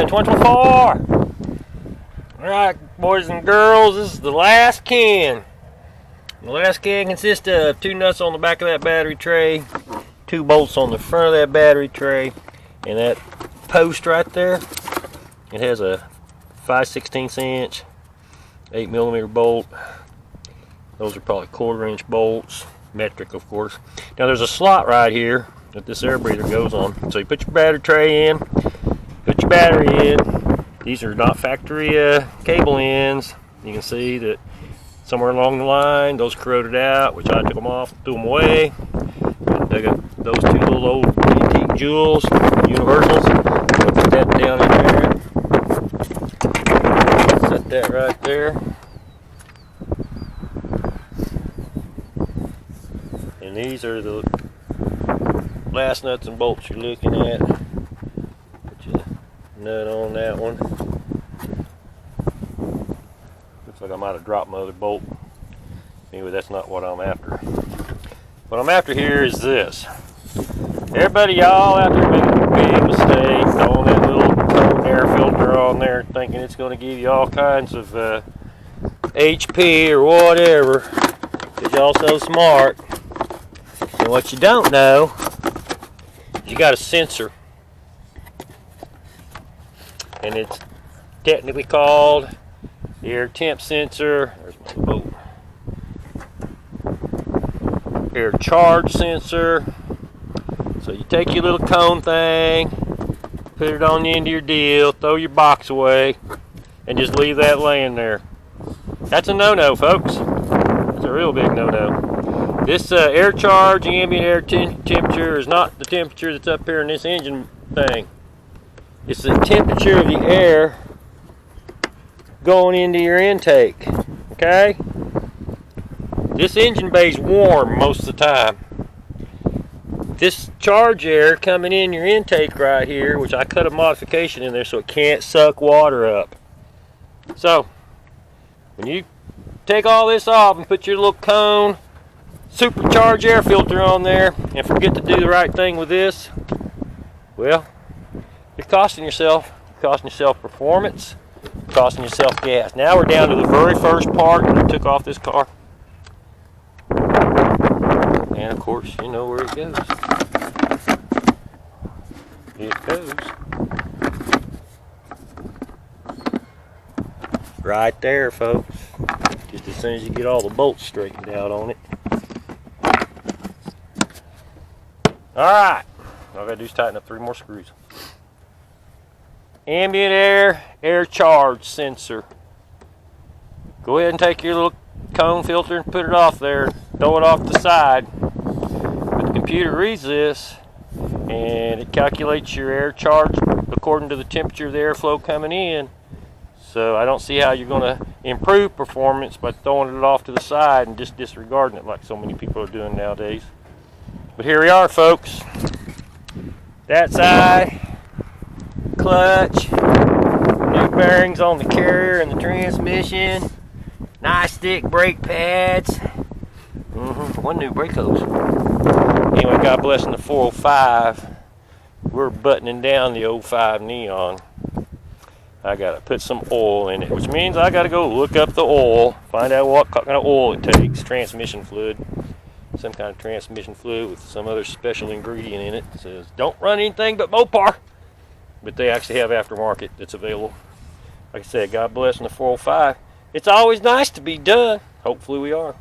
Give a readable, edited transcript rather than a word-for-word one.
in 2024. Alright, boys and girls, this is the last can. The last can consists of 2 nuts on the back of that battery tray, 2 bolts on the front of that battery tray, and that post right there. It has a 5/16 inch 8mm bolt. Those are probably 1/4 inch bolts, metric of course. Now there's a slot right here that this air breather goes on. So you put your battery tray in, put your battery in. These are not factory cable ends. You can see that somewhere along the line those corroded out, which I took them off, threw them away. And dug up those 2 little old antique jewels, universals. Put that down in there. Set that right there. And these are the last nuts and bolts you're looking at. Put your nut on that one. Looks like I might have dropped my other bolt. Anyway, that's not what I'm after. What I'm after here is this. Everybody, y'all out there making a big mistake, throwing that little cone air filter on there, thinking it's going to give you all kinds of HP or whatever, because y'all so smart. And what you don't know is you got a sensor, and it's technically called the air temp sensor. There's my bolt. Air charge sensor. So you take your little cone thing, put it on the end of your deal, throw your box away, and just leave that laying there. That's a no-no, folks. That's a real big no-no. This air charge ambient air temperature is not the temperature that's up here in this engine thing. It's the temperature of the air going into your intake. Okay? This engine bay's warm most of the time. This charge air coming in your intake right here, which I cut a modification in there so it can't suck water up. So, when you take all this off and put your little cone supercharged air filter on there and forget to do the right thing with this, well, you're costing yourself performance, costing yourself gas. Now we're down to the very first part that I took off this car. And of course, you know where it goes. It goes right there, folks. Just as soon as you get all the bolts straightened out on it. Alright, all I gotta do is tighten up 3 more screws. Ambient air charge sensor. Go ahead and take your little cone filter and put it off there. Throw it off the side. But the computer reads this and it calculates your air charge according to the temperature of the airflow coming in. So I don't see how you're going to improve performance by throwing it off to the side and just disregarding it like so many people are doing nowadays. But here we are, folks. That side, clutch, new bearings on the carrier and the transmission, nice thick brake pads, 1 new brake hose. Anyway, God bless in the 405. We're buttoning down the 05 Neon. I gotta put some oil in it, which means I gotta go look up the oil, find out what kind of oil it takes, transmission fluid. Some kind of transmission fluid with some other special ingredient in it. It says don't run anything but Mopar, but they actually have aftermarket that's available. Like I said, God bless in the 405. It's always nice to be done. Hopefully we are.